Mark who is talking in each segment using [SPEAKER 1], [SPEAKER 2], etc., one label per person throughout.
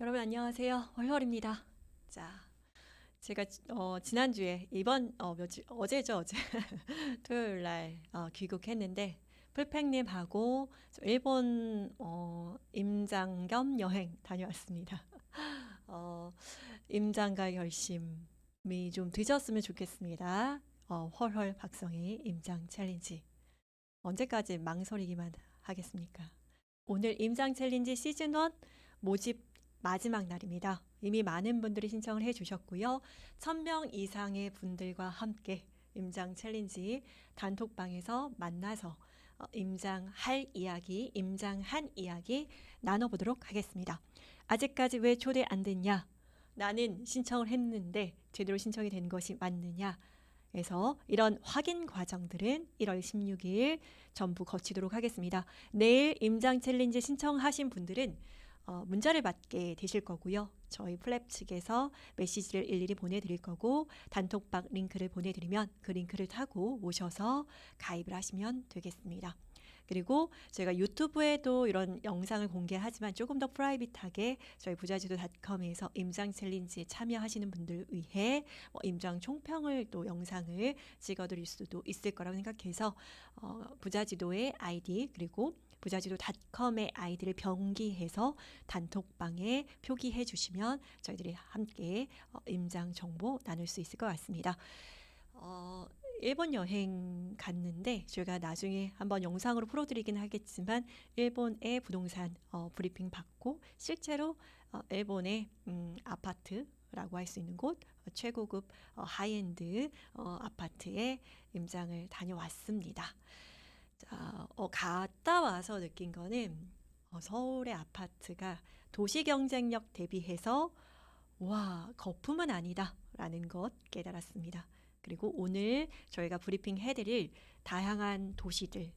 [SPEAKER 1] 여러분 안녕하세요. 월월입니다. 자, 제가 지난주에 며칠 어제죠, 어제 토요일 날 귀국했는데 풀팽님하고 일본 임장 겸 여행 다녀왔습니다. 어, 임장가 열심히 좀 드셨으면 좋겠습니다. 헐헐 박성희 임장 챌린지 언제까지 망설이기만 하겠습니까? 오늘 임장 챌린지 시즌 1 모집 마지막 날입니다. 이미 많은 분들이 신청을 해주셨고요. 1000명 이상의 분들과 함께 임장 챌린지 단톡방에서 만나서 임장할 이야기, 임장한 이야기 나눠보도록 하겠습니다. 아직까지 왜 초대 안 됐냐? 나는 신청을 했는데 제대로 신청이 된 것이 맞느냐? 그래서 이런 확인 과정들은 1월 16일 전부 거치도록 하겠습니다. 내일 임장 챌린지 신청하신 분들은 문자를 받게 되실 거고요. 저희 플랩 측에서 메시지를 일일이 보내드릴 거고 단톡방 링크를 보내드리면 그 링크를 타고 오셔서 가입을 하시면 되겠습니다. 그리고 제가 유튜브에도 이런 영상을 공개하지만 조금 더 프라이빗하게 저희 부자지도닷컴에서 임장 챌린지에 참여하시는 분들 위해 임장 총평을 또 영상을 찍어드릴 수도 있을 거라고 생각해서 부자지도의 아이디 그리고 부자지도닷컴의 아이디를 병기해서 단톡방에 표기해 주시면 저희들이 함께 임장 정보 나눌 수 있을 것 같습니다. 일본 여행 갔는데 제가 나중에 한번 영상으로 풀어드리긴 하겠지만 일본의 부동산 브리핑 받고 실제로 일본의 아파트라고 할 수 있는 곳 최고급 하이엔드 아파트에 임장을 다녀왔습니다. 자, 갔다 와서 느낀 거는 서울의 아파트가 도시 경쟁력 대비해서 와, 거품은 아니다라는 것 깨달았습니다. 그리고 오늘 저희가 브리핑 해드릴 다양한 도시들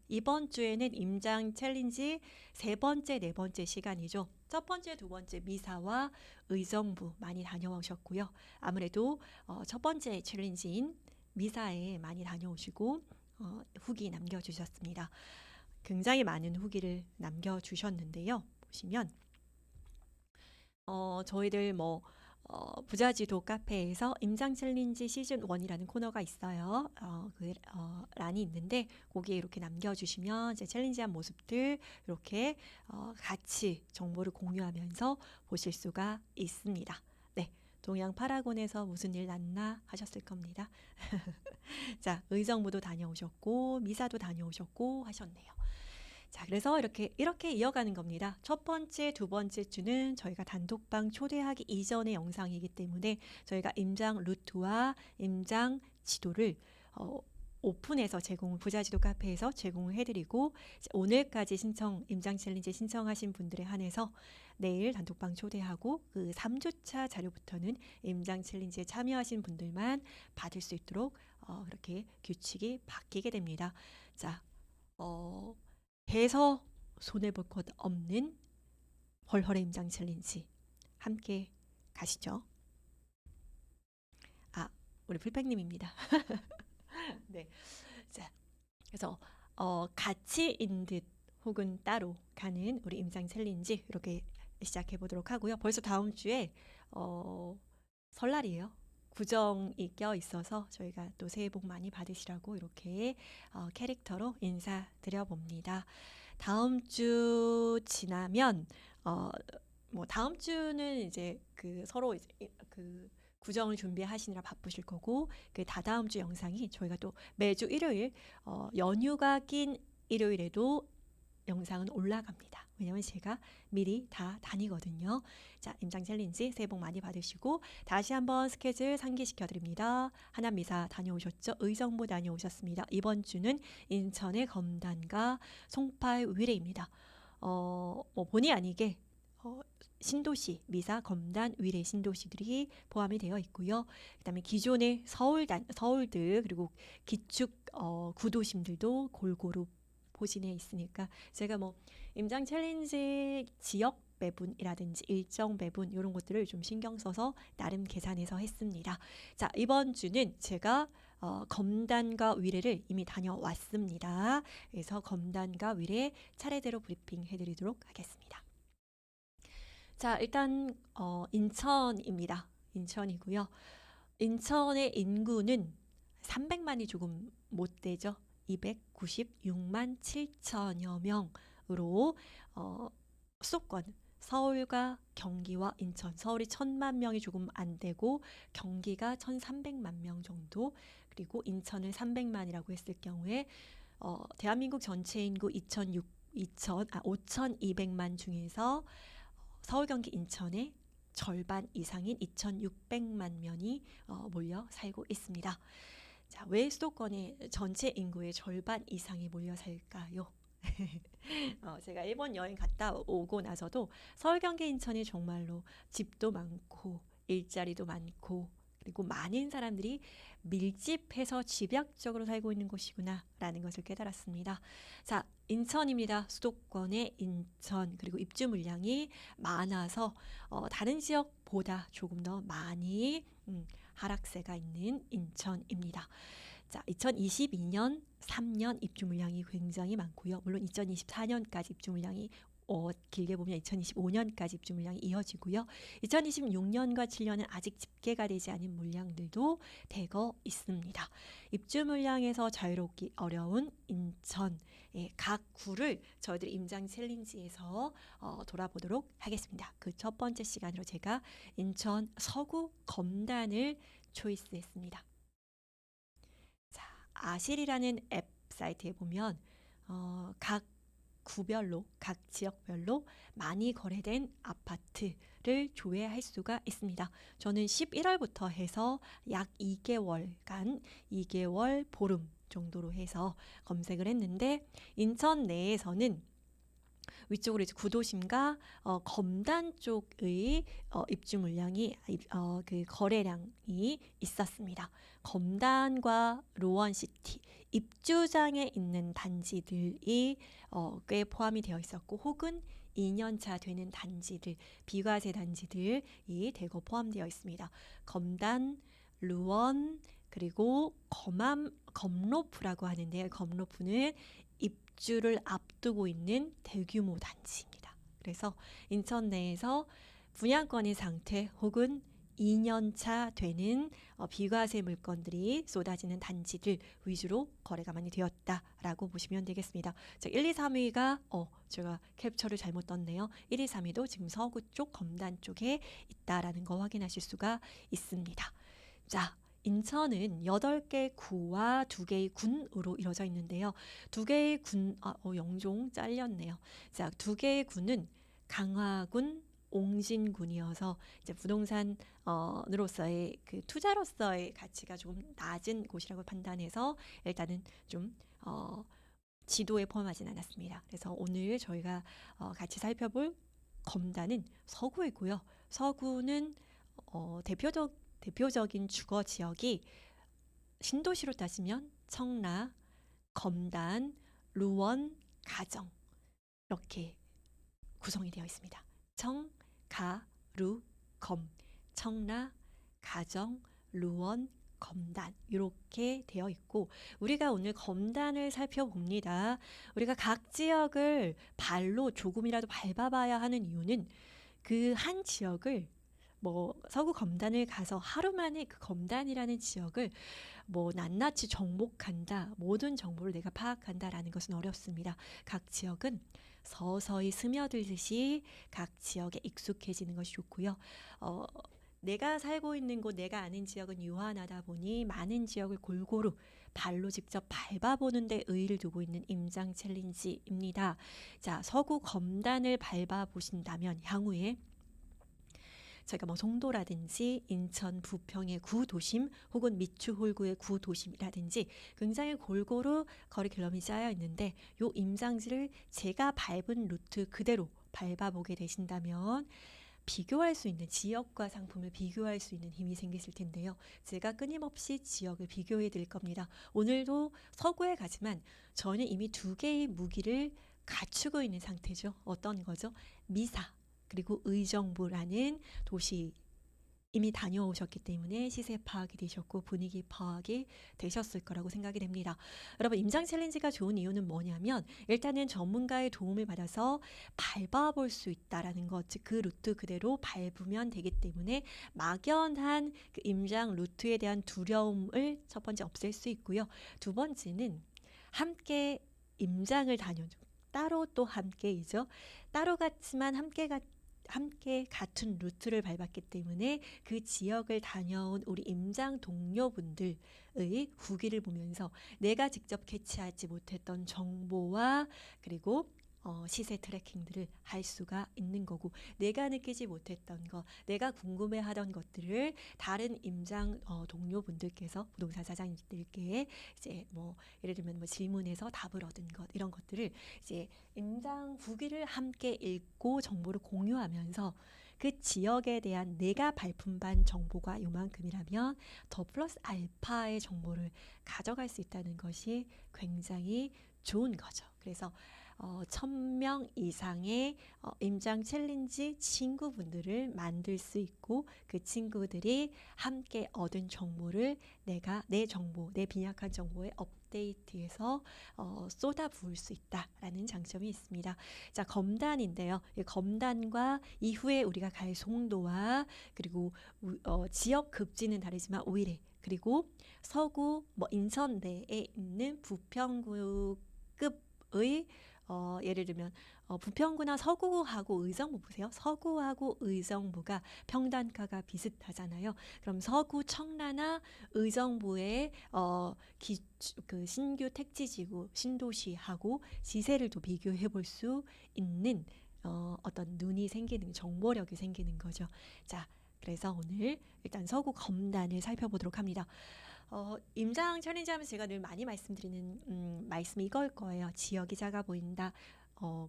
[SPEAKER 1] 이번 주에는 임장 챌린지 세 번째, 네 번째 시간이죠. 첫 번째, 두 번째 미사와 의정부 많이 다녀오셨고요. 아무래도 첫 번째 챌린지인 미사에 많이 다녀오시고 후기 남겨주셨습니다. 굉장히 많은 후기를 남겨주셨는데요. 보시면 저희들 부자지도 카페에서 임장 챌린지 시즌 1이라는 코너가 있어요. 란이 있는데 거기에 이렇게 남겨주시면 제 챌린지한 모습들 이렇게 같이 정보를 공유하면서 보실 수가 있습니다. 네. 동양 파라곤에서 무슨 일 났나 하셨을 겁니다. 자, 의정부도 다녀오셨고 미사도 다녀오셨고 하셨네요. 자, 그래서 이렇게 이어가는 겁니다. 첫 번째, 두 번째 주는 저희가 단톡방 초대하기 이전의 영상이기 때문에 저희가 임장 루트와 임장 지도를 오픈해서 부자지도 카페에서 제공을 해드리고 오늘까지 임장 챌린지 신청하신 분들에 한해서 내일 단톡방 초대하고 그 3주차 자료부터는 임장 챌린지에 참여하신 분들만 받을 수 있도록 그렇게 규칙이 바뀌게 됩니다. 자, 해서 손해볼 것 없는 헐헐의 임장 챌린지 함께 가시죠. 우리 풀팽님입니다. 네. 자, 그래서 같이 인 듯 혹은 따로 가는 우리 임장 챌린지 이렇게 시작해 보도록 하고요. 벌써 다음 주에 설날이에요. 구정이 껴 있어서 저희가 또 새해 복 많이 받으시라고 이렇게 캐릭터로 인사드려 봅니다. 다음 주 지나면 다음 주는 이제 서로 이제 구정을 준비하시느라 바쁘실 거고 그 다다음 주 영상이 저희가 또 매주 일요일 연휴가 낀 일요일에도 영상은 올라갑니다. 왜냐면 제가 미리 다 다니거든요. 자, 임장 챌린지 새해 복 많이 받으시고 다시 한번 스케줄 상기시켜 드립니다. 하남미사 다녀오셨죠? 의정부 다녀오셨습니다. 이번 주는 인천의 검단과 송파의 위례입니다. 본의 아니게 신도시, 미사, 검단, 위례 신도시들이 포함이 되어 있고요. 그다음에 기존의 서울들 그리고 기축 구도심들도 골고루 포진해 있으니까 제가 임장 챌린지 지역 배분이라든지 일정 배분 이런 것들을 좀 신경 써서 나름 계산해서 했습니다. 자, 이번 주는 제가 검단과 위례를 이미 다녀왔습니다. 그래서 검단과 위례 차례대로 브리핑 해드리도록 하겠습니다. 자, 일단 인천입니다. 인천이고요. 인천의 인구는 300만이 조금 못 되죠. 296만 7천여 명으로 수도권 서울과 경기와 인천, 서울이 1000만 명이 조금 안 되고 경기가 1300만 명 정도, 그리고 인천을 300만이라고 했을 경우에 대한민국 전체 인구 5200만 중에서 서울, 경기, 인천의 절반 이상인 2600만 명이 몰려 살고 있습니다. 자, 왜 수도권의 전체 인구의 절반 이상이 몰려 살까요? 제가 일본 여행 갔다 오고 나서도 서울, 경기, 인천이 정말로 집도 많고 일자리도 많고 그리고 많은 사람들이 밀집해서 집약적으로 살고 있는 곳이구나 라는 것을 깨달았습니다. 자, 인천입니다. 수도권의 인천, 그리고 입주 물량이 많아서 다른 지역보다 조금 더 많이 하락세가 있는 인천입니다. 자, 2022년 3년 입주 물량이 굉장히 많고요. 물론 2024년까지 입주 물량이 길게 보면 2025년까지 입주 물량이 이어지고요. 2026년과 7년은 아직 집계가 되지 않은 물량들도 대거 있습니다. 입주 물량에서 자유롭기 어려운 인천의 각 구를 저희들이 임장 챌린지에서 돌아보도록 하겠습니다. 그 첫 번째 시간으로 제가 인천 서구 검단을 초이스했습니다. 자, 아실이라는 앱 사이트에 보면 각 구별로, 각 지역별로 많이 거래된 아파트를 조회할 수가 있습니다. 저는 11월부터 해서 약 2개월간, 2개월 보름 정도로 해서 검색을 했는데, 인천 내에서는 위쪽으로 이제 구도심과 검단 쪽의 입주 물량이 그 거래량이 있었습니다. 검단과 로원시티 입주장에 있는 단지들이 꽤 포함이 되어 있었고, 혹은 2년차 되는 단지들, 비과세 단지들이 대거 포함되어 있습니다. 검단, 루원, 그리고 검로프라고 하는데요. 검로프는 입주를 앞두고 있는 대규모 단지입니다. 그래서 인천 내에서 분양권의 상태 혹은 2년차 되는 비과세 물건들이 쏟아지는 단지들 위주로 거래가 많이 되었다라고 보시면 되겠습니다. 자, 1, 2, 3위가 제가 캡처를 잘못 떴네요. 1, 2, 3위도 지금 서구 쪽 검단 쪽에 있다라는 거 확인하실 수가 있습니다. 자, 인천은 8개 구와 2개의 군으로 이루어져 있는데요. 2개의 군, 영종 잘렸네요. 자, 2개의 군은 강화군, 옹진군이어서 이제 부동산으로서의 그 투자로서의 가치가 조금 낮은 곳이라고 판단해서 일단은 좀 지도에 포함하진 않았습니다. 그래서 오늘 저희가 같이 살펴볼 검단은 서구이고요. 서구는 대표적인 주거 지역이 신도시로 따지면 청라, 검단, 루원, 가정 이렇게 구성이 되어 있습니다. 청, 가, 루, 검, 청라, 가정, 루원, 검단 이렇게 되어 있고, 우리가 오늘 검단을 살펴봅니다. 우리가 각 지역을 발로 조금이라도 밟아봐야 하는 이유는 그 한 지역을 서구 검단을 가서 하루 만에 그 검단이라는 지역을 낱낱이 정복한다, 모든 정보를 내가 파악한다라는 것은 어렵습니다. 각 지역은 서서히 스며들듯이 각 지역에 익숙해지는 것이 좋고요. 내가 살고 있는 곳, 내가 아는 지역은 유한하다 보니 많은 지역을 골고루 발로 직접 밟아보는 데 의의를 두고 있는 임장 챌린지입니다. 자, 서구 검단을 밟아보신다면 향후에 저희가 송도라든지 인천 부평의 구도심 혹은 미추홀구의 구도심이라든지 굉장히 골고루 거리 킬로미터가 짜여 있는데, 요 임장지를 제가 밟은 루트 그대로 밟아보게 되신다면 비교할 수 있는, 지역과 상품을 비교할 수 있는 힘이 생기실 텐데요. 제가 끊임없이 지역을 비교해 드릴 겁니다. 오늘도 서구에 가지만 저는 이미 2개의 무기를 갖추고 있는 상태죠. 어떤 거죠? 미사 그리고 의정부라는 도시 이미 다녀오셨기 때문에 시세 파악이 되셨고 분위기 파악이 되셨을 거라고 생각이 됩니다. 여러분, 임장 챌린지가 좋은 이유는 뭐냐면 일단은 전문가의 도움을 받아서 밟아볼 수 있다라는 것, 즉 그 루트 그대로 밟으면 되기 때문에 막연한 그 임장 루트에 대한 두려움을 첫 번째 없앨 수 있고요. 두 번째는 함께 임장을 다녀줘. 따로 또 함께이죠. 따로 갔지만 함께 같은 루트를 밟았기 때문에 그 지역을 다녀온 우리 임장 동료분들의 후기를 보면서 내가 직접 캐치하지 못했던 정보와 그리고 시세 트래킹들을 할 수가 있는 거고, 내가 느끼지 못했던 것, 내가 궁금해하던 것들을 다른 임장 동료분들께서 부동산 사장님들께 이제 뭐 예를 들면 뭐 질문해서 답을 얻은 것, 이런 것들을 이제 임장 후기를 함께 읽고 정보를 공유하면서 그 지역에 대한 내가 발품 반 정보가 요만큼이라면 더 플러스 알파의 정보를 가져갈 수 있다는 것이 굉장히 좋은 거죠. 그래서 1000명 이상의 임장 챌린지 친구분들을 만들 수 있고, 그 친구들이 함께 얻은 정보를 내가 내 정보, 내 빈약한 정보에 업데이트해서 쏟아 부을 수 있다라는 장점이 있습니다. 자, 검단인데요. 이 검단과 이후에 우리가 갈 송도와 그리고 지역 급지는 다르지만 오이래, 그리고 서구 인천 내에 있는 부평구급의 예를 들면 부평구나 서구하고 의정부 보세요. 서구하고 의정부가 평단가가 비슷하잖아요. 그럼 서구 청라나 의정부의 그 신규 택지지구 신도시하고 시세를 또 비교해 볼 수 있는 어떤 눈이 생기는, 정보력이 생기는 거죠. 자, 그래서 오늘 일단 서구 검단을 살펴보도록 합니다. 임장 챌린지 하면서 제가 늘 많이 말씀드리는 말씀이 이걸 거예요. 지역이 작아 보인다.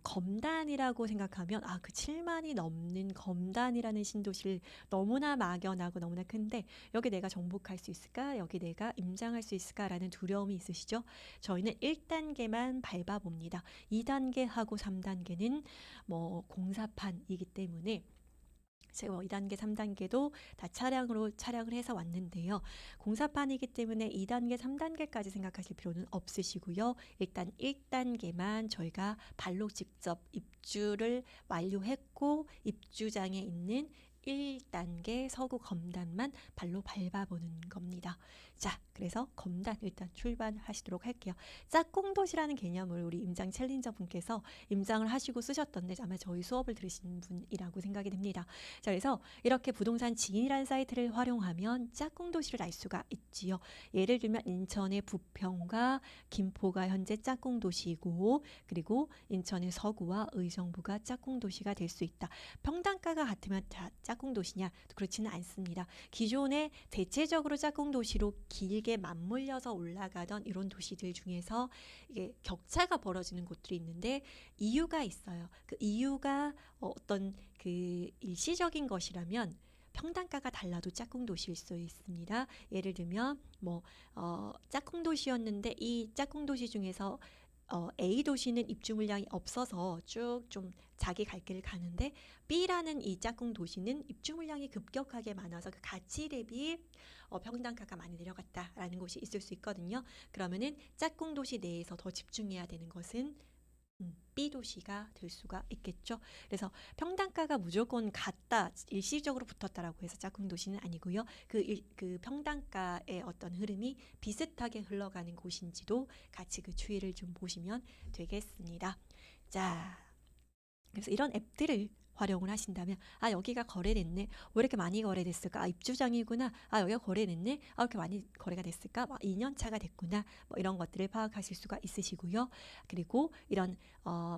[SPEAKER 1] 검단이라고 생각하면 그 7만이 넘는 검단이라는 신도시를 너무나 막연하고 너무나 큰데 여기 내가 정복할 수 있을까? 여기 내가 임장할 수 있을까라는 두려움이 있으시죠? 저희는 1단계만 밟아봅니다. 2단계하고 3단계는 공사판이기 때문에 제가 2단계, 3단계도 다 촬영을 해서 왔는데요. 공사판이기 때문에 2단계, 3단계까지 생각하실 필요는 없으시고요. 일단 1단계만 저희가 발로 직접 입주를 완료했고 입주장에 있는 1단계 서구 검단만 발로 밟아보는 겁니다. 자, 그래서 검단 일단 출발하시도록 할게요. 짝꿍도시라는 개념을 우리 임장 챌린저 분께서 임장을 하시고 쓰셨던데 아마 저희 수업을 들으신 분이라고 생각이 됩니다. 자, 그래서 이렇게 부동산 지인이라는 사이트를 활용하면 짝꿍도시를 알 수가 있지요. 예를 들면 인천의 부평과 김포가 현재 짝꿍도시이고, 그리고 인천의 서구와 의정부가 짝꿍도시가 될 수 있다. 평당가가 같으면 다 짝꿍도시냐? 그렇지는 않습니다. 기존에 대체적으로 짝꿍도시로 길게 맞물려서 올라가던 이런 도시들 중에서 이게 격차가 벌어지는 곳들이 있는데 이유가 있어요. 그 이유가 어떤 그 일시적인 것이라면 평당가가 달라도 짝꿍도시일 수 있습니다. 예를 들면 짝꿍도시였는데 이 짝꿍도시 중에서 A 도시는 입주 물량이 없어서 쭉 좀 자기 갈 길을 가는데 B라는 이 짝꿍 도시는 입주 물량이 급격하게 많아서 그 가치 대비 평당가가 많이 내려갔다라는 곳이 있을 수 있거든요. 그러면은 짝꿍 도시 내에서 더 집중해야 되는 것은 B 도시가 될 수가 있겠죠. 그래서 평당가가 무조건 같다, 일시적으로 붙었다라고 해서 짝꿍 도시는 아니고요. 그 평당가의 어떤 흐름이 비슷하게 흘러가는 곳인지도 같이 그 추이를 좀 보시면 되겠습니다. 자, 그래서 이런 앱들을 활용을 하신다면 여기가 거래됐네. 왜 이렇게 많이 거래됐을까? 입주장이구나. 여기가 거래됐네. 왜 이렇게 많이 거래가 됐을까? 2년 차가 됐구나. 이런 것들을 파악하실 수가 있으시고요. 그리고 이런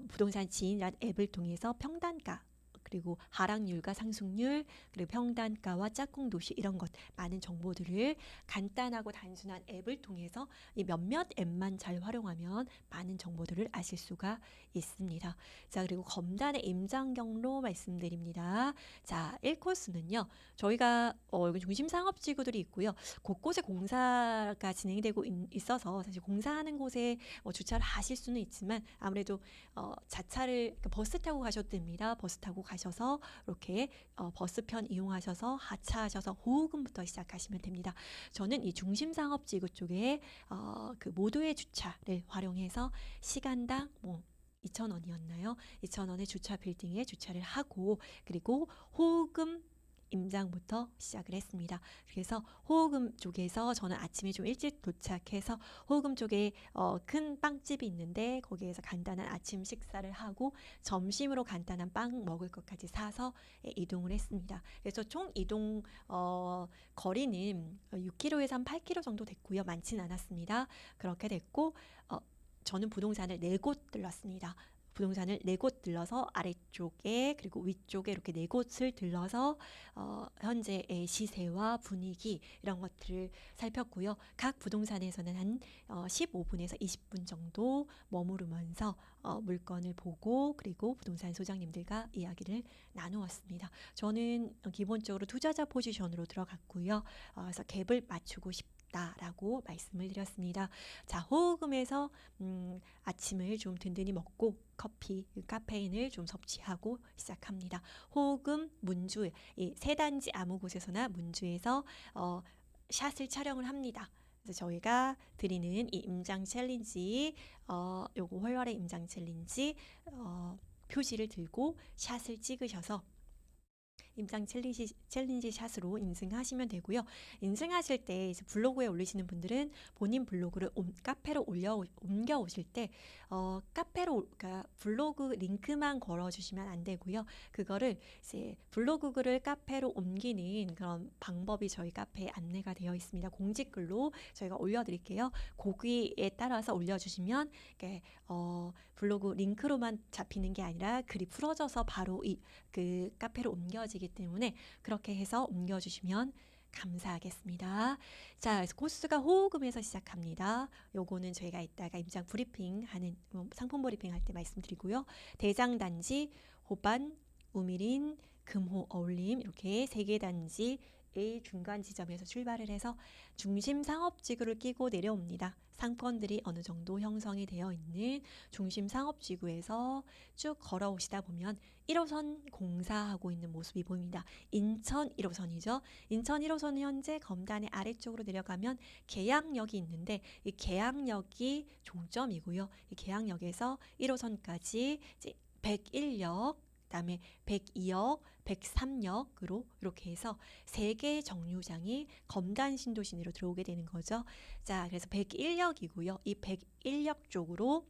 [SPEAKER 1] 부동산 지인이라는 앱을 통해서 평단가, 그리고 하락률과 상승률, 그리고 평단가와 짝꿍도시, 이런 것 많은 정보들을 간단하고 단순한 앱을 통해서 이 몇몇 앱만 잘 활용하면 많은 정보들을 아실 수가 있습니다. 자, 그리고 검단의 임장 경로 말씀드립니다. 자, 1코스는요. 저희가 여기 중심 상업지구들이 있고요. 곳곳에 공사가 진행되고 있어서 사실 공사하는 곳에 주차를 하실 수는 있지만 아무래도 자차를 버스 타고 가셔도 됩니다. 버스 타고 가셔도 하셔서 이렇게 버스편 이용하셔서 하차하셔서 호흡금부터 시작하시면 됩니다. 저는 이 중심상업지구 쪽에 그 모두의 주차를 활용해서 시간당 2,000원이었나요? 2,000원의 주차 빌딩에 주차를 하고 그리고 호흡금 임장부터 시작을 했습니다. 그래서 호흡금 쪽에서 저는 아침에 좀 일찍 도착해서 호흡금 쪽에 큰 빵집이 있는데 거기에서 간단한 아침 식사를 하고 점심으로 간단한 빵 먹을 것까지 사서 이동을 했습니다. 그래서 총 이동 거리는 6km에서 한 8km 정도 됐고요. 많지는 않았습니다. 그렇게 됐고 저는 부동산을 4곳 들렀습니다. 부동산을 4곳 들러서 아래쪽에 그리고 위쪽에 이렇게 4곳을 들러서 현재의 시세와 분위기 이런 것들을 살폈고요. 각 부동산에서는 한 15분에서 20분 정도 머무르면서 물건을 보고 그리고 부동산 소장님들과 이야기를 나누었습니다. 저는 기본적으로 투자자 포지션으로 들어갔고요. 그래서 갭을 맞추고 싶다라고 말씀을 드렸습니다. 자, 호흡금에서 아침을 좀 든든히 먹고 커피, 카페인을 좀 섭취하고 시작합니다. 호흡금 문주, 이 세 단지 아무 곳에서나 문주에서 샷을 촬영을 합니다. 그래서 저희가 드리는 이 임장 챌린지, 요거 월월의 임장 챌린지 표시를 들고 샷을 찍으셔서 임장 챌린지 샷으로 인증하시면 되고요. 인증하실 때 이제 블로그에 올리시는 분들은 본인 블로그를 카페로 옮겨 오실 때 카페로 그러니까 블로그 링크만 걸어주시면 안 되고요. 그거를 이제 블로그 글을 카페로 옮기는 그런 방법이 저희 카페에 안내가 되어 있습니다. 공지글로 저희가 올려드릴게요. 거기에 따라서 올려주시면 블로그 링크로만 잡히는 게 아니라 글이 풀어져서 바로 그 카페로 옮겨지기 때문에 그렇게 해서 옮겨주시면 감사하겠습니다. 자, 그래서 코스가 호흡금에서 시작합니다. 요거는 저희가 이따가 임장 브리핑 하는 상품 브리핑 할 때 말씀드리고요. 대장단지, 호반, 우미린, 금호, 어울림 이렇게 3개 단지의 중간 지점에서 출발을 해서 중심 상업지구를 끼고 내려옵니다. 상권들이 어느 정도 형성이 되어 있는 중심 상업지구에서 쭉 걸어오시다 보면 1호선 공사하고 있는 모습이 보입니다. 인천 1호선이죠. 인천 1호선은 현재 검단의 아래쪽으로 내려가면 계양역이 있는데 이 계양역이 종점이고요. 이 계양역에서 1호선까지 이제 101역 그다음에 102역, 103역으로 이렇게 해서 3개의 정류장이 검단 신도시내로 들어오게 되는 거죠. 자, 그래서 101역이고요. 이 101역 쪽으로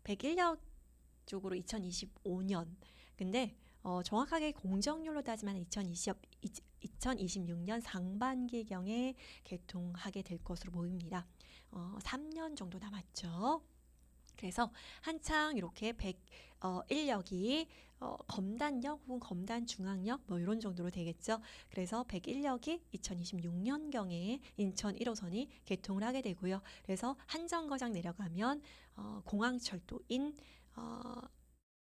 [SPEAKER 1] 101역 쪽으로 2025년 근데 정확하게 공정률로 따지면 2026년 상반기경에 개통하게 될 것으로 보입니다. 3년 정도 남았죠. 그래서 한창 이렇게 101역이 검단역 혹은 검단중앙역 이런 정도로 되겠죠. 그래서 101역이 2026년경에 인천 1호선이 개통을 하게 되고요. 그래서 한정거장 내려가면 공항철도인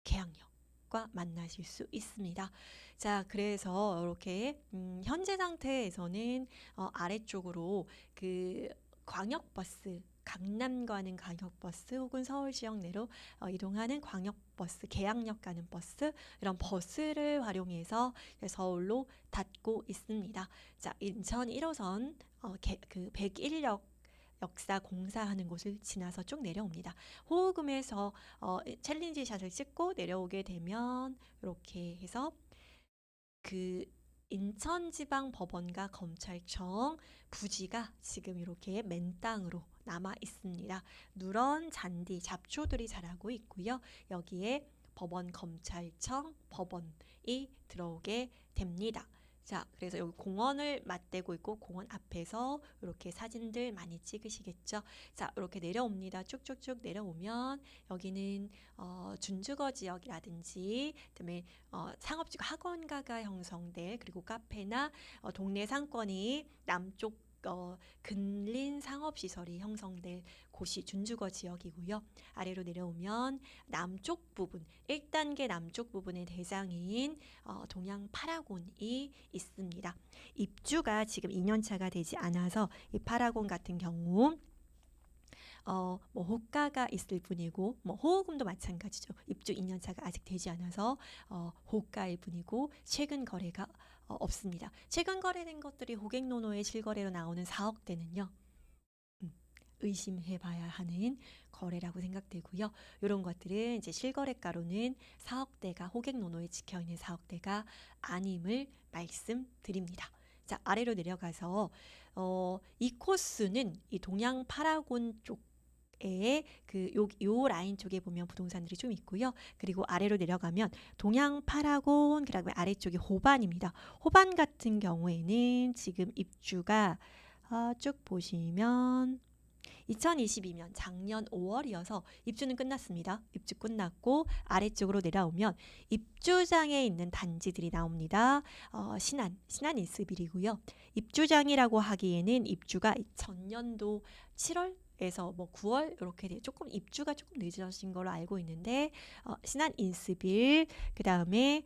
[SPEAKER 1] 계양역과 만나실 수 있습니다. 자, 그래서 이렇게 현재 상태에서는 아래쪽으로 그 광역버스 강남 가는 광역버스 혹은 서울 지역 내로 이동하는 광역버스, 계양역 가는 버스 이런 버스를 활용해서 서울로 닫고 있습니다. 자, 인천 1호선 그 101역 역사 공사하는 곳을 지나서 쭉 내려옵니다. 호흡금에서 챌린지 샷을 찍고 내려오게 되면 이렇게 해서 그 인천지방법원과 검찰청 부지가 지금 이렇게 맨 땅으로 남아 있습니다. 누런 잔디 잡초들이 자라고 있고요. 여기에 법원, 검찰청, 법원이 들어오게 됩니다. 자, 그래서 여기 공원을 맞대고 있고 공원 앞에서 이렇게 사진들 많이 찍으시겠죠. 자, 이렇게 내려옵니다. 쭉쭉쭉 내려오면 여기는 준주거 지역이라든지 그다음에 상업지구 학원가가 형성될 그리고 카페나 동네 상권이 남쪽 근린 상업시설이 형성될 곳이 준주거 지역이고요. 아래로 내려오면 남쪽 부분, 1단계 남쪽 부분의 대장인 동양 파라곤이 있습니다. 입주가 지금 2년차가 되지 않아서 이 파라곤 같은 경우 뭐 호가가 있을 뿐이고 뭐 호금도 마찬가지죠. 입주 2년 차가 아직 되지 않아서 호가일 뿐이고 최근 거래가 없습니다. 최근 거래된 것들이 고객노노의 실거래로 나오는 4억대는요. 의심해봐야 하는 거래라고 생각되고요. 이런 것들은 이제 실거래가로는 4억대가 호객노노에 찍혀있는 4억대가 아님을 말씀드립니다. 자, 아래로 내려가서 이 코스는 이 동양 파라곤 쪽에 요 라인 쪽에 보면 부동산들이 좀 있고요. 그리고 아래로 내려가면 동양 파라곤 그다음에 아래쪽이 호반입니다. 호반 같은 경우에는 지금 입주가 쭉 보시면 2022년 작년 5월이어서 입주는 끝났습니다. 입주 끝났고 아래쪽으로 내려오면 입주장에 있는 단지들이 나옵니다. 신안 이스빌이고요. 입주장이라고 하기에는 입주가 전년도 7월에서 뭐 9월 이렇게 조금 입주가 조금 늦어진 걸로 알고 있는데 신안 인스빌 그 다음에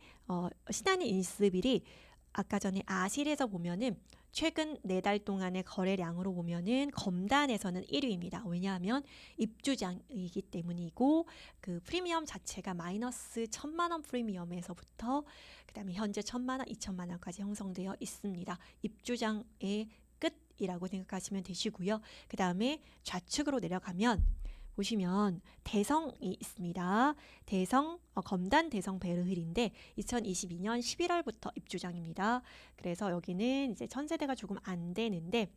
[SPEAKER 1] 신안 인스빌이 아까 전에 아실에서 보면은 최근 4달 동안의 거래량으로 보면은 검단에서는 1위입니다. 왜냐하면 입주장이기 때문이고 그 프리미엄 자체가 마이너스 1,000만 원 프리미엄에서부터 그다음에 현재 1,000만 원, 2,000만 원까지 형성되어 있습니다. 입주장의 끝이라고 생각하시면 되시고요. 그 다음에 좌측으로 내려가면 보시면 대성이 있습니다. 대성 검단 대성 베르힐인데 2022년 11월부터 입주장입니다. 그래서 여기는 이제 천세대가 조금 안 되는데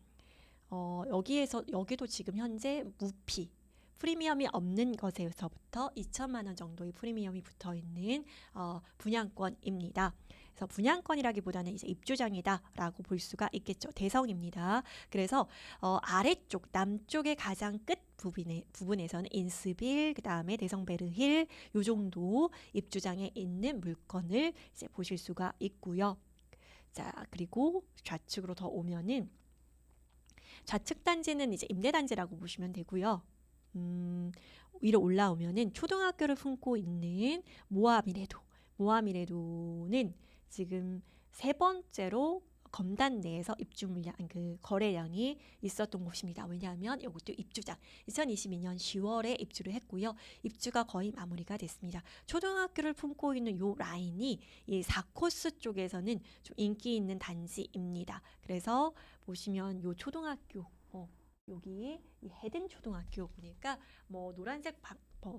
[SPEAKER 1] 여기도 지금 현재 무피 프리미엄이 없는 것에서부터 2천만 원 정도의 프리미엄이 붙어 있는 분양권입니다. 그래서 분양권이라기보다는 이제 입주장이다라고 볼 수가 있겠죠. 대성입니다. 그래서 아래쪽 남쪽의 가장 끝 부분에서는 인스빌 그다음에 대성베르힐 요 정도 입주장에 있는 물건을 이제 보실 수가 있고요. 자, 그리고 좌측으로 더 오면은 좌측 단지는 이제 임대 단지라고 보시면 되고요. 위로 올라오면은 초등학교를 품고 있는 모아미레도는 지금 3번째로 검단 내에서 입주 물량 그 거래량이 있었던 곳입니다. 왜냐하면 이것도 입주장 2022년 10월에 입주를 했고요. 입주가 거의 마무리가 됐습니다. 초등학교를 품고 있는 요 라인이 이 4코스 쪽에서는 좀 인기 있는 단지입니다. 그래서 보시면 요 초등학교 여기 이 해든 초등학교 보니까 뭐 노란색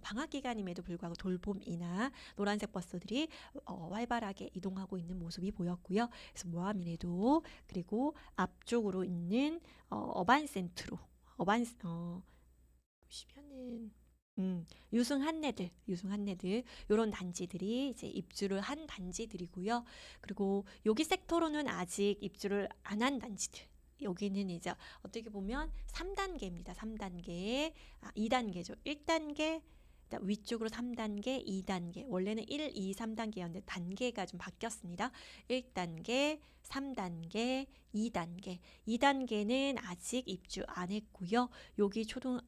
[SPEAKER 1] 방학 기간임에도 불구하고 돌봄이나 노란색 버스들이 활발하게 이동하고 있는 모습이 보였고요. 그래서 모아미레도 그리고 앞쪽으로 있는 어반센트로 보시면은 유승한내들 이런 단지들이 이제 입주를 한 단지들이고요. 그리고 여기 섹터로는 아직 입주를 안 한 단지들. 여기는 이제 어떻게 보면 3단계입니다. 3단계, 2단계죠. 1단계, 위쪽으로 3단계, 2단계. 원래는 1, 2, 3단계였는데 단계가 좀 바뀌었습니다. 1단계, 3단계, 2단계. 2단계는 아직 입주 안 했고요.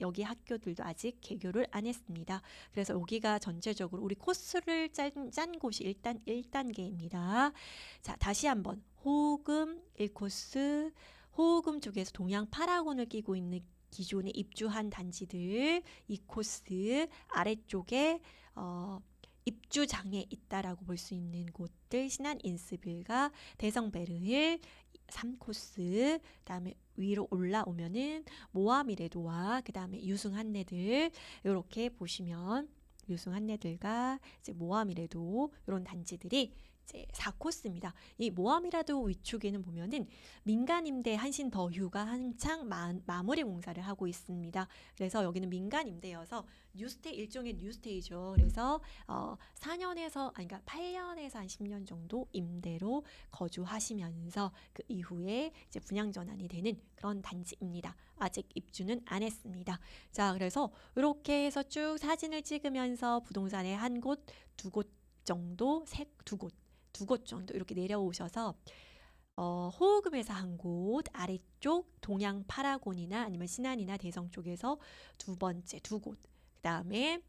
[SPEAKER 1] 여기 학교들도 아직 개교를 안 했습니다. 그래서 여기가 전체적으로 우리 코스를 짠 곳이 일단 1단계입니다. 자, 다시 한번 호금 1코스 호금 쪽에서 동양 파라곤을 끼고 있는 기존에 입주한 단지들 이 코스 아래쪽에 입주장에 있다라고 볼 수 있는 곳들 신안 인스빌과 대성베르힐 3코스 그다음에 위로 올라오면은 모아미레도와 그다음에 유승한내들 이렇게 보시면 유승한내들과 이제 모아미레도 이런 단지들이 이제 4코스입니다. 이 모함이라도 위쪽에는 보면은 민간 임대 한신 더휴가 한창 마무리 공사를 하고 있습니다. 그래서 여기는 민간 임대여서 일종의 뉴스테이죠. 그래서 8년에서 한 10년 정도 임대로 거주하시면서 그 이후에 이제 분양 전환이 되는 그런 단지입니다. 아직 입주는 안 했습니다. 자, 그래서 이렇게 해서 쭉 사진을 찍으면서 부동산의 한 곳, 두 곳 정도, 두 곳 정도 이렇게 내려오셔서 호흡금에서 한 곳, 아래쪽 동양 파라곤이나 아니면 신안이나 대성 쪽에서 두 번째 두 곳, 그 다음에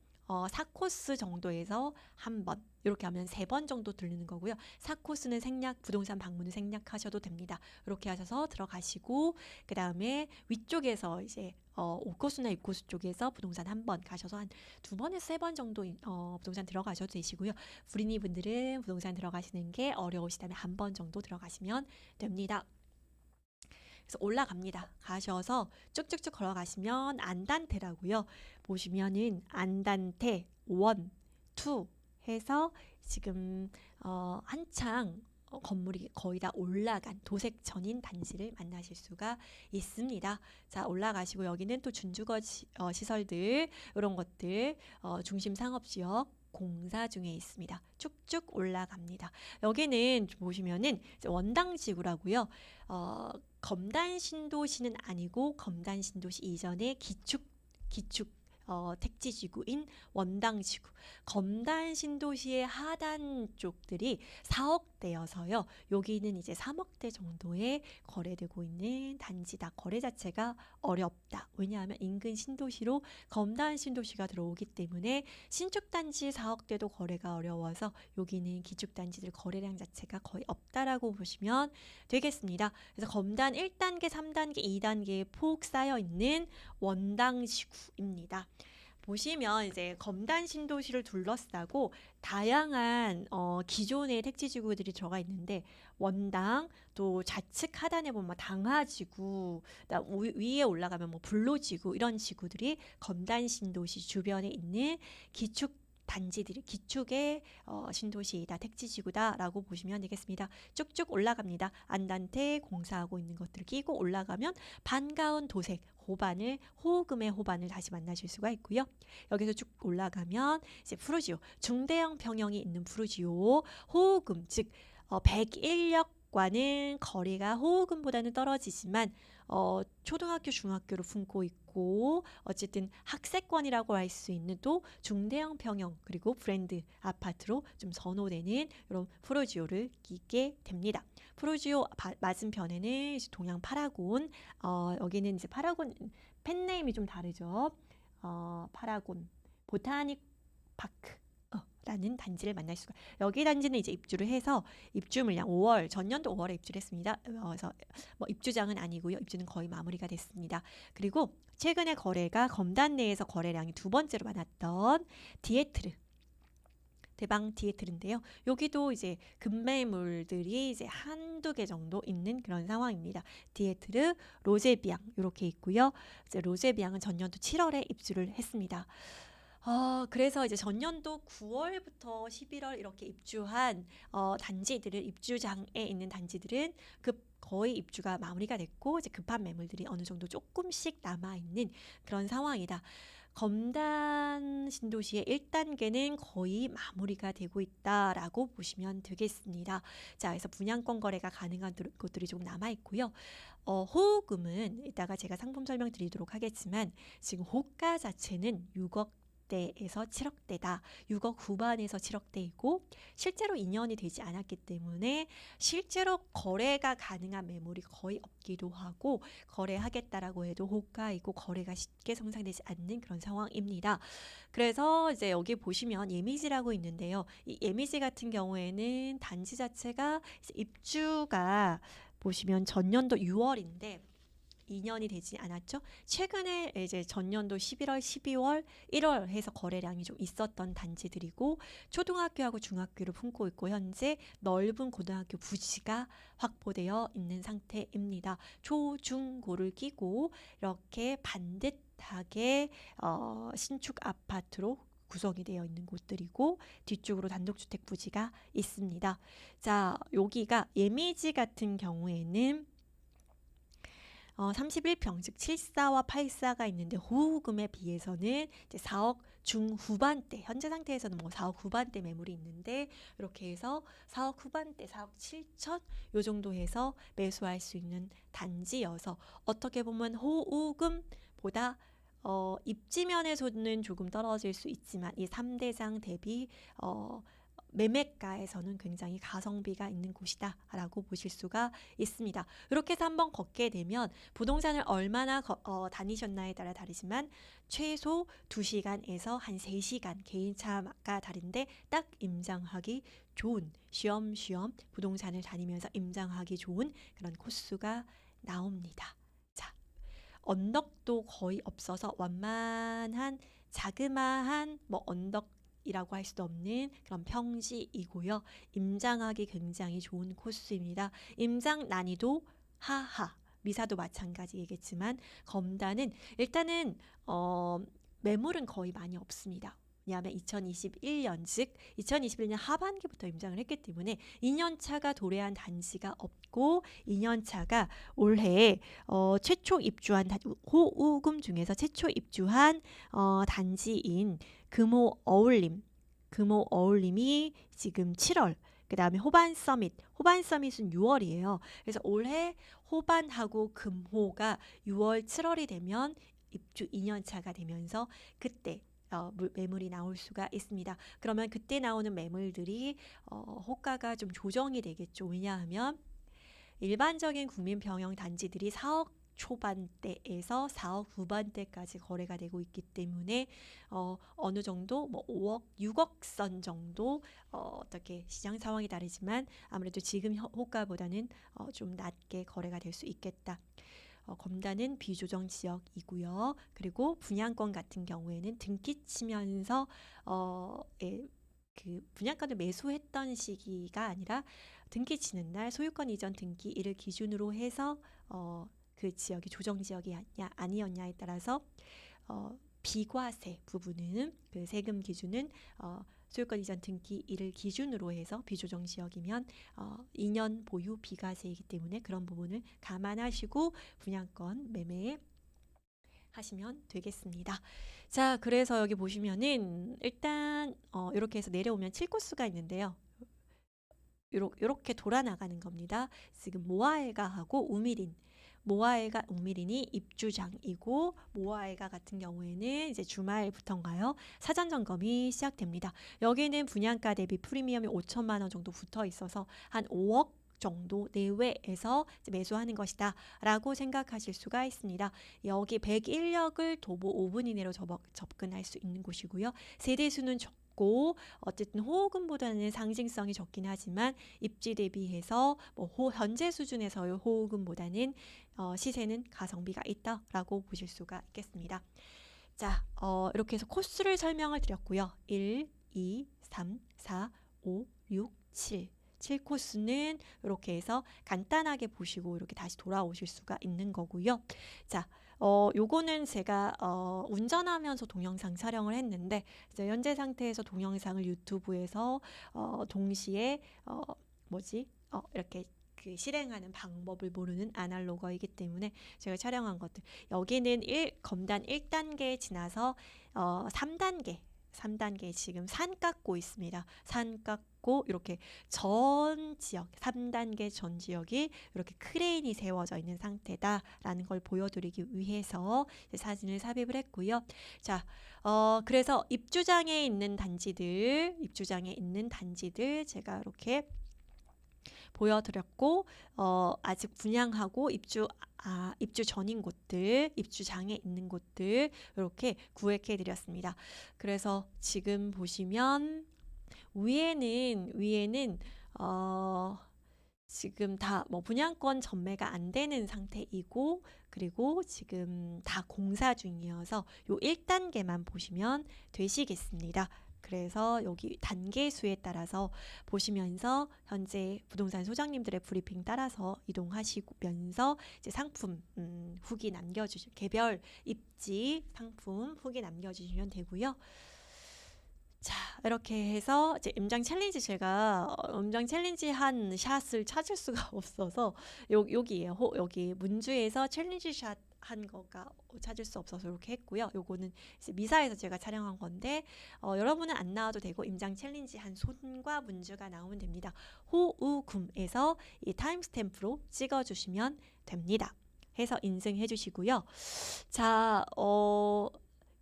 [SPEAKER 1] 4코스 정도에서 한 번, 이렇게 하면 3번 정도 들리는 거고요. 4코스는 생략, 부동산 방문을 생략하셔도 됩니다. 이렇게 하셔서 들어가시고, 그 다음에 위쪽에서 이제 5코스나 6코스 쪽에서 부동산 한 번 가셔서 한 2번에서 3번 정도 부동산 들어가셔도 되시고요. 불인이 분들은 부동산 들어가시는 게 어려우시다면 한 번 정도 들어가시면 됩니다. 그래서 올라갑니다. 가셔서 쭉쭉쭉 걸어가시면 안단테라고요. 보시면은 안단테 1, 2 해서 지금 한창 건물이 거의 다 올라간 도색천인 단지를 만나실 수가 있습니다. 자, 올라가시고 여기는 또 준주거 시설들 이런 것들 중심 상업지역 공사 중에 있습니다. 쭉쭉 올라갑니다. 여기는 보시면은 원당지구라고요. 검단 신도시는 아니고 검단 신도시 이전의 기축 택지지구인 원당지구. 검단 신도시의 하단 쪽들이 4억대여서요. 여기는 이제 3억대 정도에 거래되고 있는 단지다. 거래 자체가 어렵다. 왜냐하면 인근 신도시로 검단 신도시가 들어오기 때문에 신축 단지 4억대도 거래가 어려워서 여기는 기축 단지들 거래량 자체가 거의 없다라고 보시면 되겠습니다. 그래서 검단 1단계, 3단계, 2단계에 폭 쌓여 있는 원당지구입니다. 보시면 이제 검단 신도시를 둘러싸고 다양한 기존의 택지지구들이 들어가 있는데 원당 또 좌측 하단에 보면 당하지구 위에 올라가면 뭐 불로지구 이런 지구들이 검단 신도시 주변에 있는 기축 단지들이 기축의 신도시이다 택지지구다라고 보시면 되겠습니다. 쭉쭉 올라갑니다. 안단테 공사하고 있는 것들을 끼고 올라가면 반가운 도색 호금의 호반을 다시 만나실 수가 있고요. 여기서 쭉 올라가면 이제 푸르지오 중대형 평형이 있는 푸르지오 호금 즉 101역과는 거리가 호금보다는 떨어지지만 초등학교 중학교를 품고 있고 어쨌든 학세권이라고 할 수 있는 또 중대형 평형 그리고 브랜드 아파트로 좀 선호되는 이런 푸르지오를 끼게 됩니다. 푸르지오 맞은편에는 동양 파라곤 여기는 이제 파라곤 펜네임이 좀 다르죠. 파라곤 보타닉 파크 라는 단지를 만날 수가. 여기 단지는 이제 입주를 해서 입주 물량 5월 전년도 5월에 입주를 했습니다. 그래서 뭐 입주장은 아니고요. 입주는 거의 마무리가 됐습니다. 그리고 최근에 거래가 검단 내에서 거래량이 2번째로 많았던 디에트르 대방 디에트르인데요. 여기도 이제 급매물들이 이제 한두 개 정도 있는 그런 상황입니다. 디에트르, 로제비앙 이렇게 있고요. 이제 로제비앙은 전년도 7월에 입주를 했습니다. 그래서 이제 전년도 9월부터 11월 이렇게 입주한 입주장에 있는 단지들은 거의 입주가 마무리가 됐고 이제 급한 매물들이 어느 정도 조금씩 남아 있는 그런 상황이다. 검단 신도시의 1단계는 거의 마무리가 되고 있다라고 보시면 되겠습니다. 자, 그래서 분양권 거래가 가능한 곳들이 조금 남아 있고요. 호금은 이따가 제가 상품 설명드리도록 하겠지만 지금 호가 자체는 6억 에서 7억대다. 6억 후반에서 7억대이고 실제로 2년이 되지 않았기 때문에 실제로 거래가 가능한 매물이 거의 없기도 하고 거래하겠다라고 해도 호가이고 거래가 쉽게 성사되지 않는 그런 상황입니다. 그래서 이제 여기 보시면 예미지라고 있는데요. 이 예미지 같은 경우에는 단지 자체가 입주가 보시면 전년도 6월인데 2년이 되지 않았죠. 최근에 이제 전년도 11월, 12월, 1월 해서 거래량이 좀 있었던 단지들이고 초등학교하고 중학교를 품고 있고 현재 넓은 고등학교 부지가 확보되어 있는 상태입니다. 초, 중, 고를 끼고 이렇게 반듯하게 신축 아파트로 구성이 되어 있는 곳들이고 뒤쪽으로 단독주택 부지가 있습니다. 자, 여기가 예미지 같은 경우에는 31평 즉 74와 84가 있는데 호금에 비해서는 이제 4억 중후반대 현재 상태에서는 뭐 4억 후반대 매물이 있는데 이렇게 해서 4억 후반대 4억 7천 요 정도 해서 매수할 수 있는 단지여서 어떻게 보면 호금보다 입지면에서는 조금 떨어질 수 있지만 이 3대장 대비 매매가에서는 굉장히 가성비가 있는 곳이다 라고 보실 수가 있습니다. 이렇게 해서 한번 걷게 되면 부동산을 얼마나 다니셨나에 따라 다르지만 최소 2시간에서 한 3시간 개인차가 다른데 딱 임장하기 좋은, 쉬엄쉬엄 부동산을 다니면서 임장하기 좋은 그런 코스가 나옵니다. 자, 언덕도 거의 없어서 완만한 자그마한 언덕이라고 할 수도 없는 그런 평지이고요. 임장하기 굉장히 좋은 코스입니다. 임장 난이도 하하. 미사도 마찬가지이겠지만 검단은 일단은 매물은 거의 많이 없습니다. 왜냐하면 2021년 즉 2021년 하반기부터 임장을 했기 때문에 2년차가 도래한 단지가 없고 2년차가 올해 최초 입주한 호우금 중에서 최초 입주한 단지인 금호 어울림이 지금 7월, 그 다음에 호반 서밋은 6월이에요. 그래서 올해 호반하고 금호가 6월, 7월이 되면 입주 2년차가 되면서 그때 매물이 나올 수가 있습니다. 그러면 그때 나오는 매물들이 호가가 좀 조정이 되겠죠. 왜냐하면 일반적인 국민병영 단지들이 4억 초반대에서 4억 후반대까지 거래가 되고 있기 때문에 어느 정도 5억, 6억 선 정도 어떻게 시장 상황이 다르지만 아무래도 지금 호가보다는 좀 낮게 거래가 될 수 있겠다. 검단은 비조정 지역이고요. 그리고 분양권 같은 경우에는 등기 치면서 그 분양권을 매수했던 시기가 아니라 등기 치는 날 소유권 이전 등기 일을 기준으로 해서 그 지역이 조정 지역이었냐 아니었냐에 따라서 비과세 부분은 그 세금 기준은 소유권 이전 등기 일을 기준으로 해서 비조정 지역이면 2년 보유 비과세이기 때문에 그런 부분을 감안하시고 분양권 매매 하시면 되겠습니다. 자, 그래서 여기 보시면은 일단 이렇게 해서 내려오면 7코스가 있는데요. 이렇게 돌아 나가는 겁니다. 지금 모아에가하고 우미린이 입주장이고 모아에가 같은 경우에는 이제 주말부터인가요? 사전 점검이 시작됩니다. 여기는 분양가 대비 프리미엄이 5천만 원 정도 붙어 있어서 한 5억 정도 내외에서 매수하는 것이다 라고 생각하실 수가 있습니다. 여기 101역을 도보 5분 이내로 접근할 수 있는 곳이고요. 세대수는 적고 어쨌든 호우금보다는 상징성이 적긴 하지만 입지 대비해서 현재 수준에서의 호우금보다는 시세는 가성비가 있다라고 보실 수가 있겠습니다. 자, 이렇게 해서 코스를 설명을 드렸고요. 1, 2, 3, 4, 5, 6, 7코스는 이렇게 해서 간단하게 보시고 이렇게 다시 돌아오실 수가 있는 거고요. 자, 요거는 제가 운전하면서 동영상 촬영을 했는데 이제 현재 상태에서 동영상을 유튜브에서 동시에 이렇게 그 실행하는 방법을 모르는 아날로거이기 때문에 제가 촬영한 것들 여기는 검단 1단계 지나서 3단계 지금 산 깎고 있습니다. 산 깎고 이렇게 전 지역 3단계 전 지역이 이렇게 크레인이 세워져 있는 상태다라는 걸 보여드리기 위해서 사진을 삽입을 했고요. 자, 그래서 입주장에 있는 단지들 제가 이렇게 보여드렸고 아직 분양하고 입주 전인 곳들, 입주장에 있는 곳들 이렇게 구획해 드렸습니다. 그래서 지금 보시면 위에는 지금 다 분양권 전매가 안 되는 상태이고 그리고 지금 다 공사 중이어서 요 1단계만 보시면 되시겠습니다. 그래서 여기 단계 수에 따라서 보시면서 현재 부동산 소장님들의 브리핑 따라서 이동하시면서 이제 상품 후기 개별 입지 상품 후기 남겨주시면 되고요. 자, 이렇게 해서 이제 제가 임장 챌린지 한 샷을 찾을 수가 없어서 여기에요. 여기 문주에서 챌린지 샷 한 거가 찾을 수 없어서 이렇게 했고요. 요거는 이제 미사에서 제가 촬영한 건데 여러분은 안 나와도 되고 임장 챌린지 한 손과 문주가 나오면 됩니다. 호우금에서 이 타임스탬프로 찍어주시면 됩니다. 해서 인증해 주시고요. 자,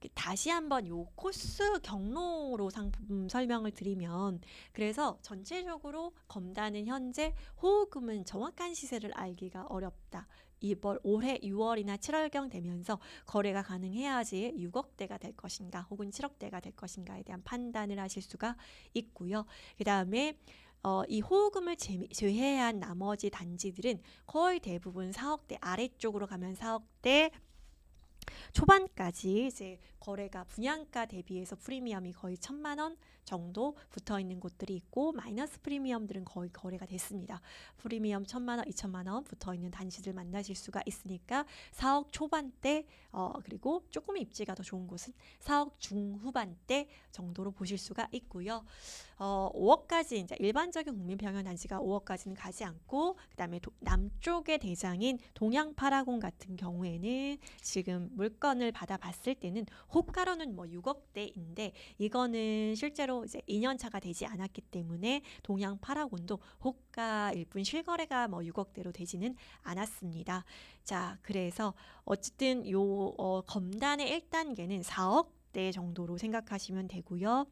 [SPEAKER 1] 다시 한번 요 코스 경로로 상품 설명을 드리면, 그래서 전체적으로 검단은 현재 호우금은 정확한 시세를 알기가 어렵다. 이번 올해 6월이나 7월경 되면서 거래가 가능해야지 6억대가 될 것인가 혹은 7억대가 될 것인가에 대한 판단을 하실 수가 있고요. 그 다음에 이 호우금을 제외한 나머지 단지들은 거의 대부분 4억대 아래쪽으로 가면 4억대 초반까지 이제 거래가 분양가 대비해서 프리미엄이 거의 1,000만 원 정도 붙어 있는 곳들이 있고, 마이너스 프리미엄들은 거의 거래가 됐습니다. 프리미엄 1,000만 원, 2,000만 원 붙어 있는 단지들 만나실 수가 있으니까 4억 초반대, 그리고 조금 입지가 더 좋은 곳은 4억 중후반대 정도로 보실 수가 있고요. 5억까지 이제 일반적인 국민평형 단지가 5억까지는 가지 않고, 그다음에 남쪽의 대장인 동양 파라곤 같은 경우에는 지금 물건을 받아봤을 때는 호가로는 뭐 6억대인데, 이거는 실제로 이제 2년 차가 되지 않았기 때문에 동양 파라곤도 호가일 뿐 실거래가 뭐 6억대로 되지는 않았습니다. 자, 그래서 어쨌든 요 검단의 1단계는 4억 대 정도로 생각하시면 되고요.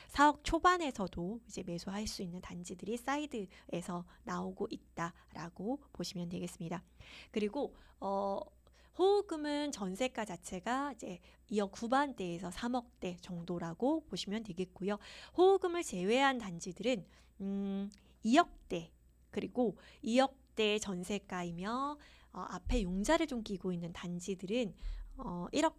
[SPEAKER 1] 4억 초반에서도 이제 매수할 수 있는 단지들이 사이드에서 나오고 있다라고 보시면 되겠습니다. 그리고 호우금은 전세가 자체가 이제 2억 후반대에서 3억대 정도라고 보시면 되겠고요. 호우금을 제외한 단지들은 2억대, 그리고 2억대 전세가이며 앞에 용자를 좀 끼고 있는 단지들은 1억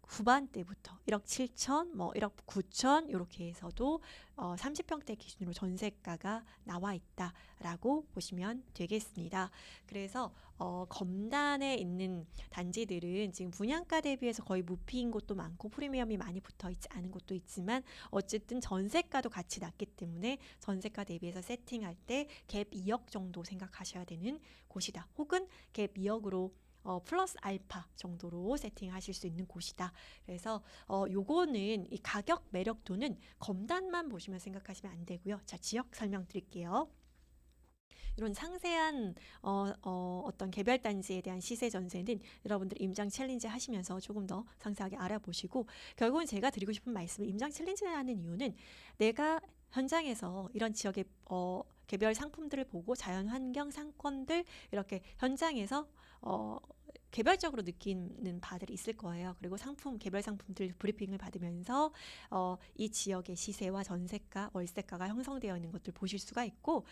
[SPEAKER 1] 후반대부터 1억 7천, 뭐 1억 9천 이렇게 해서도 30평대 기준으로 전세가가 나와 있다라고 보시면 되겠습니다. 그래서 검단에 있는 단지들은 지금 분양가 대비해서 거의 무피인 곳도 많고 프리미엄이 많이 붙어 있지 않은 곳도 있지만, 어쨌든 전세가도 같이 낮기 때문에 전세가 대비해서 세팅할 때 갭 2억 정도 생각하셔야 되는 곳이다. 혹은 갭 2억으로 플러스 알파 정도로 세팅하실 수 있는 곳이다. 그래서 요거는 이 가격 매력도는 검단만 보시면 생각하시면 안 되고요. 자, 지역 설명드릴게요. 이런 상세한 어떤 개별 단지에 대한 시세 전세는 여러분들 임장 챌린지 하시면서 조금 더 상세하게 알아보시고, 결국은 제가 드리고 싶은 말씀은, 임장 챌린지를 하는 이유는 내가 현장에서 이런 지역의 개별 상품들을 보고 자연환경 상권들 이렇게 현장에서 개별적으로 느끼는 바들이 있을 거예요. 그리고 개별 상품들 브리핑을 받으면서 이 지역의 시세와 전세가, 월세가가 형성되어 있는 것들 보실 수가 있고,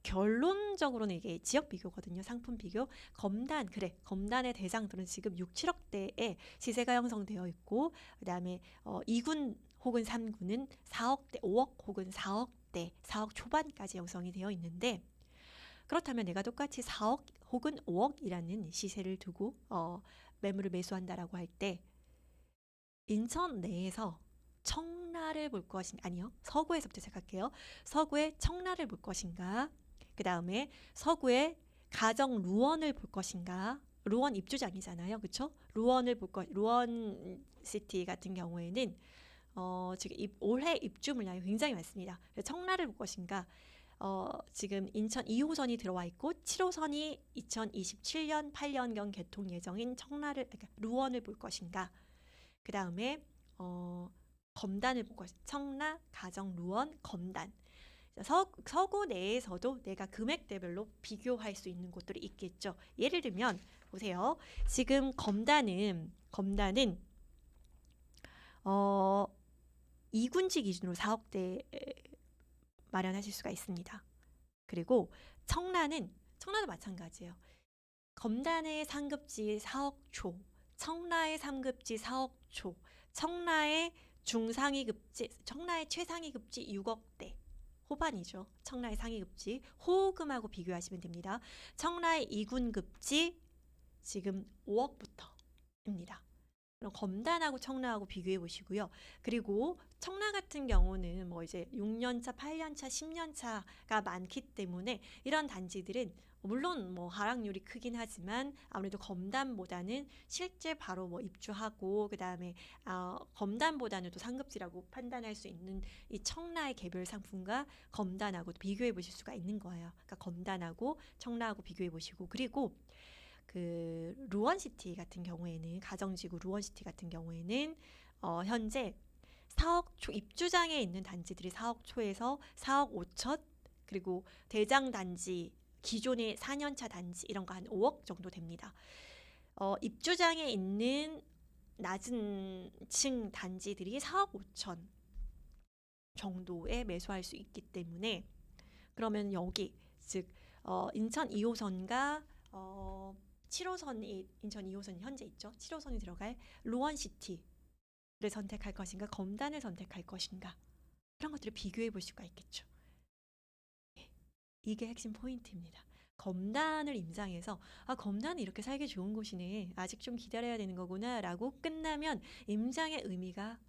[SPEAKER 1] 결론적으로는 이게 지역 비교거든요. 상품 비교. 검단의 대장들은 지금 6, 7억대의 시세가 형성되어 있고, 그다음에 2군 혹은 3군은 4억대, 5억 혹은 4억대, 4억 초반까지 형성이 되어 있는데, 그렇다면 내가 똑같이 4억 혹은 5억이라는 시세를 두고 매물을 매수한다라고 할 때, 인천 내에서 청라를 볼 것인가, 아니요, 서구에서부터 시작할게요. 서구의 청라를 볼 것인가, 그 다음에 서구의 가정 루원을 볼 것인가. 루원 입주장이잖아요, 그렇죠? 루원 시티 같은 경우에는 지금 올해 입주 물량이 굉장히 많습니다. 청라를 볼 것인가. 지금 인천 2호선이 들어와 있고 7호선이 2027년 8년경 개통 예정인 그러니까 루원을 볼 것인가. 그 다음에 검단을 볼 것인가. 청라, 가정, 루원, 검단. 서구 내에서도 내가 금액대별로 비교할 수 있는 곳들이 있겠죠. 예를 들면 보세요. 지금 검단은 2군지 기준으로 4억대 마련하실 수가 있습니다. 그리고 청라도 마찬가지예요. 검단의 상급지 4억 초, 청라의 상급지 4억 초, 청라의 최상위 급지 6억대 후반이죠. 청라의 상위 급지 호금하고 비교하시면 됩니다. 청라의 2군 급지 지금 5억부터입니다. 그럼 검단하고 청라하고 비교해 보시고요. 그리고 청라 같은 경우는 뭐 이제 6년차, 8년차, 10년차가 많기 때문에 이런 단지들은 물론 뭐 하락률이 크긴 하지만 아무래도 검단보다는 실제 바로 뭐 입주하고 그다음에 검단보다는 또 상급지라고 판단할 수 있는 이 청라의 개별 상품과 검단하고 비교해 보실 수가 있는 거예요. 그러니까 검단하고 청라하고 비교해 보시고, 그리고 그 루원시티 같은 경우에는, 가정지구 루원시티 같은 경우에는 현재 4억 초 입주장에 있는 단지들이 4억 초에서 4억 5천, 그리고 대장 단지 기존의 4년차 단지 이런 거 한 5억 정도 됩니다. 입주장에 있는 낮은 층 단지들이 4억 5천 정도에 매수할 수 있기 때문에, 그러면 여기 즉 인천 2호선과 7호선이, 인천 2호선이 현재 있죠. 7호선이 들어갈 루원시티를 선택할 것인가, 검단을 선택할 것인가, 그런 것들을 비교해 볼 수가 있겠죠. 이게 핵심 포인트입니다. 검단을 임장해서 검단은 이렇게 살기 좋은 곳이네, 아직 좀 기다려야 되는 거구나 라고 끝나면 임장의 의미가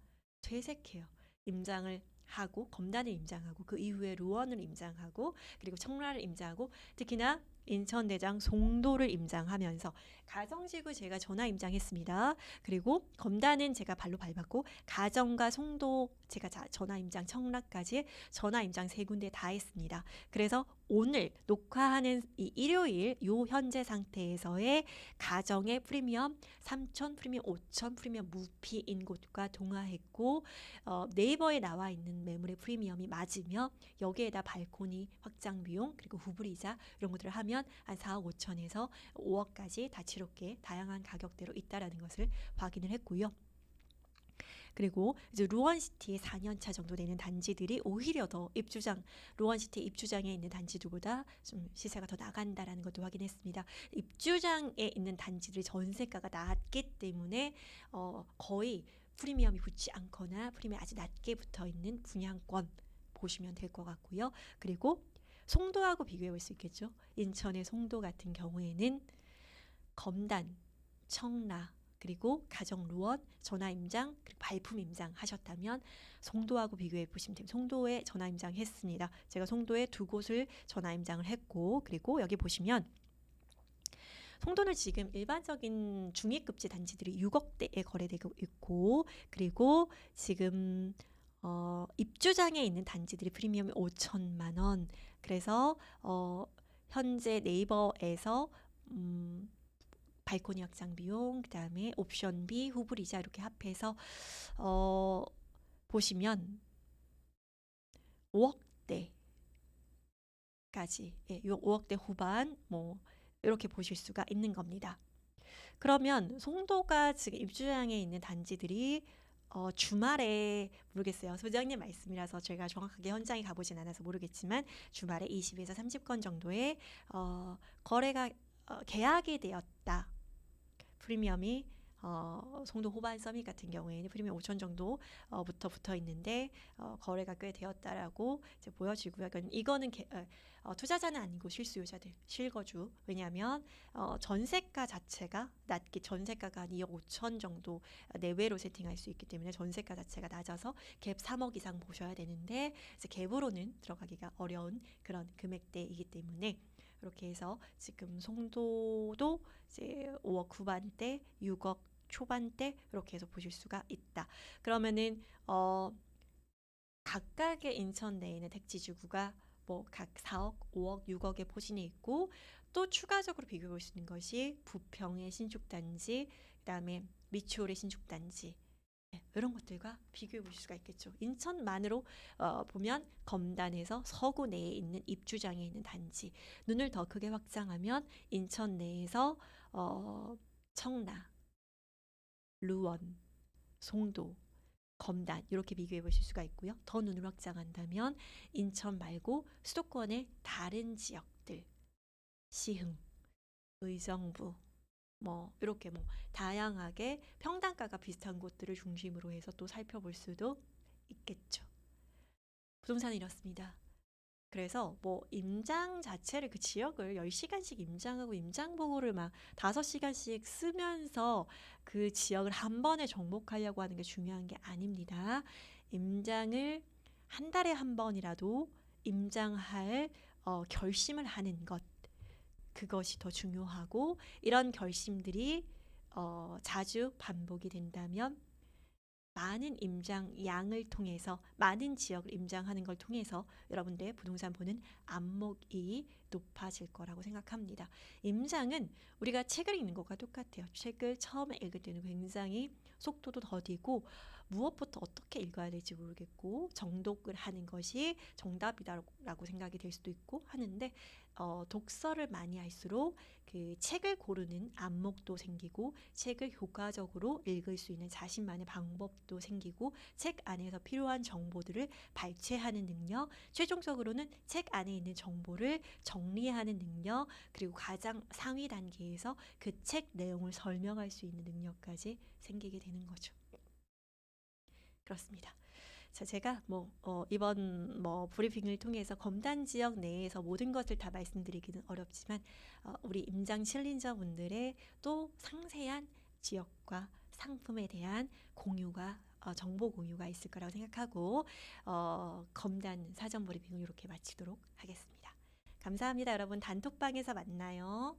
[SPEAKER 1] 퇴색해요. 임장을 하고, 검단을 임장하고, 그 이후에 루원을 임장하고, 그리고 청라를 임장하고, 특히나 인천대장 송도를 임장하면서, 가정지구 제가 전화 임장했습니다. 그리고 검단은 제가 발로 밟았고, 가정과 송도 제가 전화 임장, 청라까지 전화 임장 3군데 다 했습니다. 그래서 오늘 녹화하는 이 일요일 요 현재 상태에서의 가정의 프리미엄 3천, 프리미엄 5천, 프리미엄 무피인 곳과 동화했고, 네이버에 나와 있는 매물의 프리미엄이 맞으며, 여기에다 발코니 확장 비용 그리고 후불이자 이런 것들을 하면 한 4억 5천에서 5억까지 다채롭게 다양한 가격대로 있다라는 것을 확인을 했고요. 그리고 이제 루원시티의 4년차 정도 되는 단지들이 오히려 더 입주장, 루원시티 입주장에 있는 단지들보다 좀 시세가 더 나간다라는 것도 확인했습니다. 입주장에 있는 단지들이 전세가가 낮기 때문에 거의 프리미엄이 붙지 않거나 프리미엄이 아주 낮게 붙어 있는 분양권 보시면 될 것 같고요. 그리고 송도하고 비교해 볼 수 있겠죠. 인천의 송도 같은 경우에는 검단, 청라, 그리고 가정 루원, 전화 임장, 그리고 발품 임장 하셨다면 송도하고 비교해 보시면 됩니다. 송도에 전화 임장 했습니다. 제가 송도에 2곳을 전화 임장을 했고, 그리고 여기 보시면 송도는 지금 일반적인 중위급지 단지들이 6억대에 거래되고 있고, 그리고 지금 입주장에 있는 단지들이 프리미엄이 5천만 원. 그래서 현재 네이버에서 발코니 확장 비용, 그다음에 옵션비, 후불이자 이렇게 합해서 보시면 5억대까지, 예, 5억대 후반 뭐 이렇게 보실 수가 있는 겁니다. 그러면 송도가 지금 입주장에 있는 단지들이 주말에, 모르겠어요. 소장님 말씀이라서 제가 정확하게 현장에 가보진 않아서 모르겠지만, 주말에 20에서 30건 정도의 거래가 계약이 되었다. 프리미엄이 송도 호반 서밋 같은 경우에는 프리미엄 5천 정도 부터 붙어 있는데 거래가 꽤 되었다라고 이제 보여지고요. 이거는 투자자는 아니고 실수요자들, 실거주. 왜냐하면 전세가 자체가 낮게, 전세가가 한 2억 5천 정도 내외로 세팅할 수 있기 때문에 전세가 자체가 낮아서 갭 3억 이상 보셔야 되는데, 이제 갭으로는 들어가기가 어려운 그런 금액대이기 때문에, 이렇게 해서 지금 송도도 이제 5억 후반대, 6억 초반대 이렇게 해서 보실 수가 있다. 그러면은 각각의 인천 내에 있는 택지주구가 뭐 각 4억, 5억, 6억의 포진이 있고, 또 추가적으로 비교해 볼 수 있는 것이 부평의 신축단지, 그다음에 미추홀의 신축단지, 이런 것들과 비교해 보실 수가 있겠죠. 인천만으로 보면 검단에서 서구 내에 있는 입주장에 있는 단지, 눈을 더 크게 확장하면 인천 내에서 청라, 루원, 송도, 검단 이렇게 비교해 보실 수가 있고요. 더 눈을 확장한다면 인천 말고 수도권의 다른 지역들, 시흥, 의정부, 뭐 이렇게 뭐 다양하게 평당가가 비슷한 곳들을 중심으로 해서 또 살펴볼 수도 있겠죠. 부동산은 이렇습니다. 그래서 뭐 임장 자체를, 그 지역을 10시간씩 임장하고 임장 보고를 막 5시간씩 쓰면서 그 지역을 한 번에 정복하려고 하는 게 중요한 게 아닙니다. 임장을 한 달에 한 번이라도 임장할 결심을 하는 것, 그것이 더 중요하고, 이런 결심들이 자주 반복이 된다면 많은 임장 양을 통해서, 많은 지역을 임장하는 걸 통해서 여러분들의 부동산 보는 안목이 높아질 거라고 생각합니다. 임장은 우리가 책을 읽는 것과 똑같아요. 책을 처음에 읽을 때는 굉장히 속도도 더디고 무엇부터 어떻게 읽어야 될지 모르겠고 정독을 하는 것이 정답이다라고 생각이 될 수도 있고 하는데 독서를 많이 할수록 그 책을 고르는 안목도 생기고 책을 효과적으로 읽을 수 있는 자신만의 방법도 생기고 책 안에서 필요한 정보들을 발췌하는 능력, 최종적으로는 책 안에 있는 정보를 정리하는 능력, 그리고 가장 상위 단계에서 그 책 내용을 설명할 수 있는 능력까지 생기게 되는 거죠. 그렇습니다. 자, 제가 이번 브리핑을 통해서 검단 지역 내에서 모든 것을 다 말씀드리기는 어렵지만 우리 임장 챌린저 분들의 또 상세한 지역과 상품에 대한 공유가 정보 공유가 있을 거라고 생각하고 검단 사전 브리핑을 이렇게 마치도록 하겠습니다. 감사합니다. 여러분 단톡방에서 만나요.